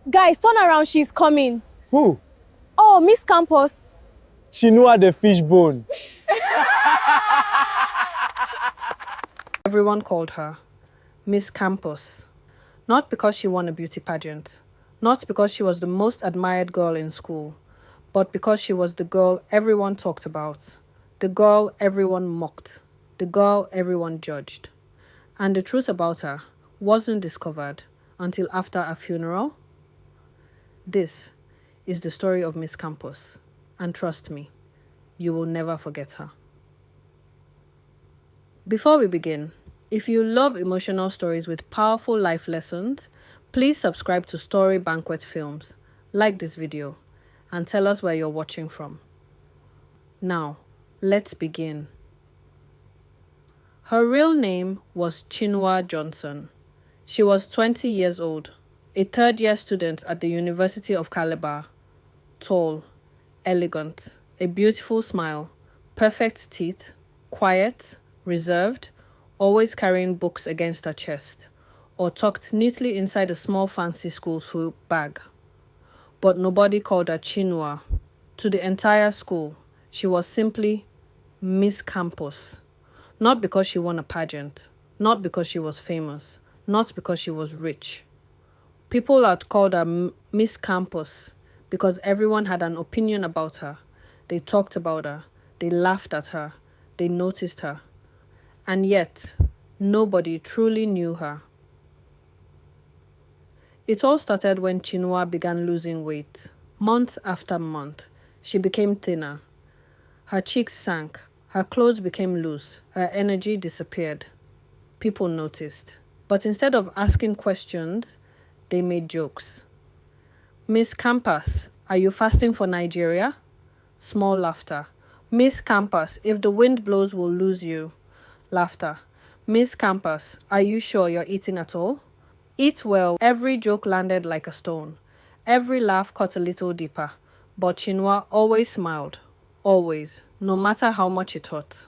Guys, turn around, she's coming. Who? Oh, Miss Campus. Chinua the fishbone. Everyone called her Miss Campus, not because she won a beauty pageant, not because she was the most admired girl in school, but because she was the girl everyone talked about, the girl everyone mocked, the girl everyone judged. And the truth about her wasn't discovered until after a funeral. This is the story of Miss Campus, and trust me, you will never forget her. Before we begin, if you love emotional stories with powerful life lessons, please subscribe to Storybanquet Films, like this video, and tell us where you're watching from. Now, let's begin. Her real name was Chinua Johnson. She was 20 years old, a third-year student at the University of Calabar. Tall, elegant, a beautiful smile, perfect teeth, quiet, reserved, always carrying books against her chest, or tucked neatly inside a small fancy school swoop bag. But nobody called her Chinua. To the entire school, she was simply Miss Campus. Not because she won a pageant, not because she was famous, not because she was rich. People had called her Miss Campus because everyone had an opinion about her. They talked about her, they laughed at her, they noticed her. And yet, nobody truly knew her. It all started when Chinua began losing weight. Month after month, she became thinner. Her cheeks sank, her clothes became loose, her energy disappeared. People noticed. But instead of asking questions, they made jokes. Miss Campus, are you fasting for Nigeria? Small laughter. Miss Campus, if the wind blows, we'll lose you. Laughter. Miss Campus, are you sure you're eating at all? Eat well. Every joke landed like a stone. Every laugh cut a little deeper. But Chinua always smiled. Always. No matter how much it hurt.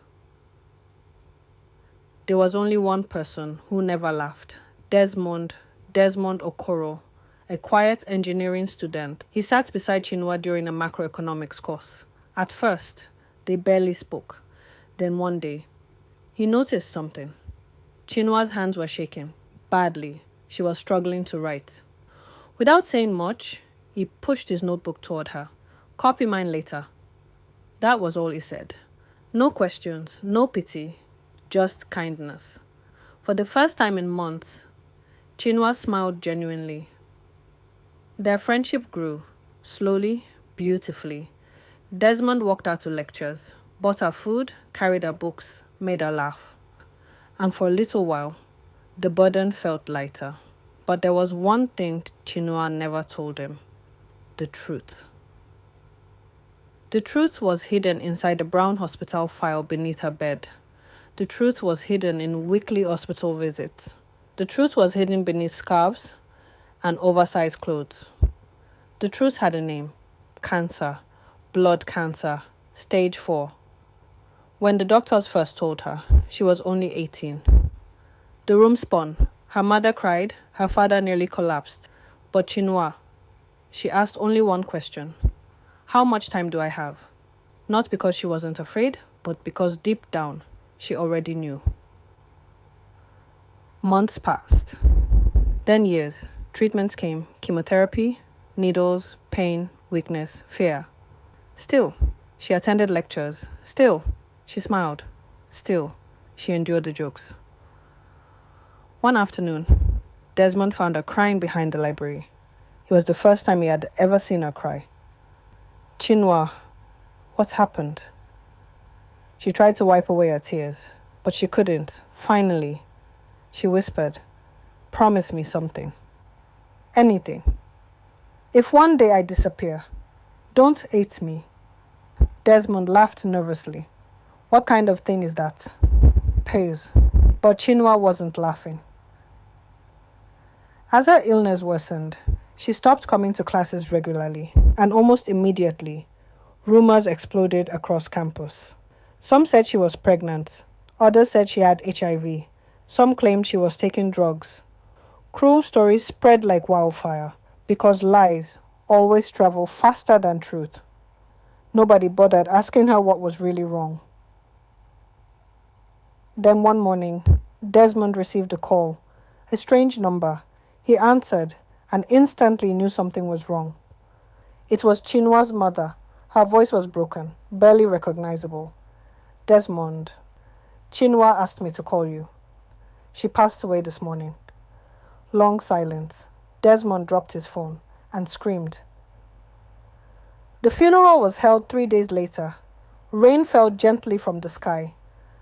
There was only one person who never laughed. Desmond Okoro, a quiet engineering student. He sat beside Chinua during a macroeconomics course. At first, they barely spoke. Then one day, he noticed something. Chinua's hands were shaking, badly. She was struggling to write. Without saying much, he pushed his notebook toward her. Copy mine later. That was all he said. No questions, no pity, just kindness. For the first time in months, Chinua smiled genuinely. Their friendship grew, slowly, beautifully. Desmond walked out to lectures, bought her food, carried her books, made her laugh. And for a little while, the burden felt lighter. But there was one thing Chinua never told him: the truth. The truth was hidden inside the brown hospital file beneath her bed. The truth was hidden in weekly hospital visits. The truth was hidden beneath scarves and oversized clothes. The truth had a name: cancer, blood cancer, stage 4. When the doctors first told her, she was only 18. The room spun. Her mother cried. Her father nearly collapsed. But Chinua, she asked only one question: how much time do I have? Not because she wasn't afraid, but because deep down, she already knew. Months passed. Then years. Treatments came. Chemotherapy, needles, pain, weakness, fear. Still, she attended lectures. Still, she smiled. Still, she endured the jokes. One afternoon, Desmond found her crying behind the library. It was the first time he had ever seen her cry. Chinua, what happened? She tried to wipe away her tears, but she couldn't. Finally, she whispered, "Promise me something. Anything. If one day I disappear, don't hate me." Desmond laughed nervously. What kind of thing is that? Pause. But Chinua wasn't laughing. As her illness worsened, she stopped coming to classes regularly, and almost immediately, rumors exploded across campus. Some said she was pregnant, others said she had HIV, some claimed she was taking drugs. Cruel stories spread like wildfire, Because lies always travel faster than truth. Nobody bothered asking her what was really wrong. Then one morning, Desmond received a call, a strange number. He answered and instantly knew something was wrong. It was Chinwa's mother. Her voice was broken, barely recognizable. Desmond, Chinwa asked me to call you. She passed away this morning. Long silence. Desmond dropped his phone and screamed. The funeral was held 3 days later. Rain fell gently from the sky.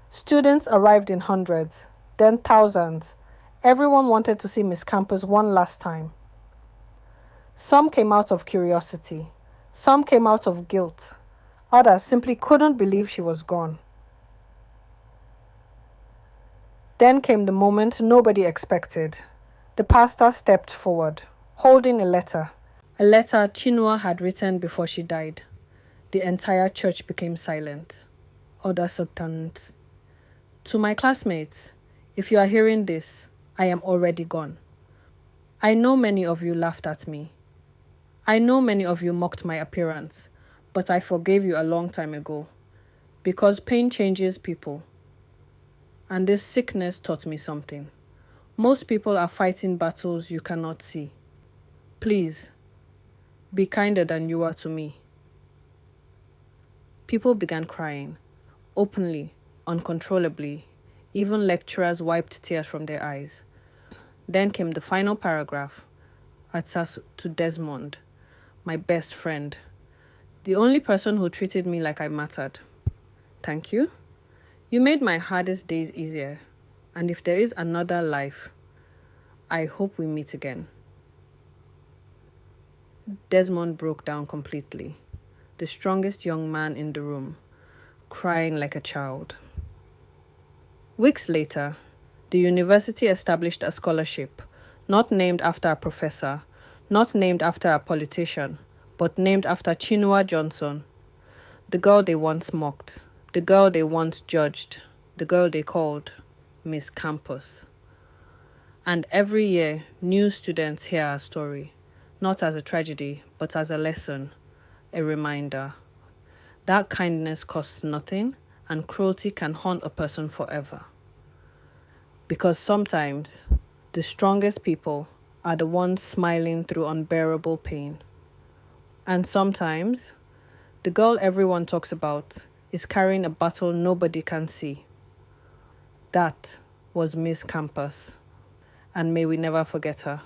Students arrived in hundreds, then thousands. Everyone wanted to see Miss Campus one last time. Some came out of curiosity. Some came out of guilt. Others simply couldn't believe she was gone. Then came the moment nobody expected. The pastor stepped forward, holding a letter Chinua had written before she died. The entire church became silent. Others silent. To my classmates, if you are hearing this, I am already gone. I know many of you laughed at me. I know many of you mocked my appearance, but I forgave you a long time ago. Because pain changes people. And this sickness taught me something. Most people are fighting battles you cannot see. Please, be kinder than you are to me. People began crying, openly, uncontrollably. Even lecturers wiped tears from their eyes. Then came the final paragraph. Attached to Desmond, my best friend. The only person who treated me like I mattered. Thank you. You made my hardest days easier. And if there is another life, I hope we meet again. Desmond broke down completely. The strongest young man in the room, crying like a child. Weeks later, the university established a scholarship, not named after a professor, not named after a politician, but named after Chinua Johnson, the girl they once mocked, the girl they once judged, the girl they called Miss Campus. And every year, new students hear our story, not as a tragedy, but as a lesson, a reminder. That kindness costs nothing, and cruelty can haunt a person forever. Because sometimes, the strongest people are the ones smiling through unbearable pain. And sometimes, the girl everyone talks about is carrying a battle nobody can see. That was Miss Campus, and may we never forget her.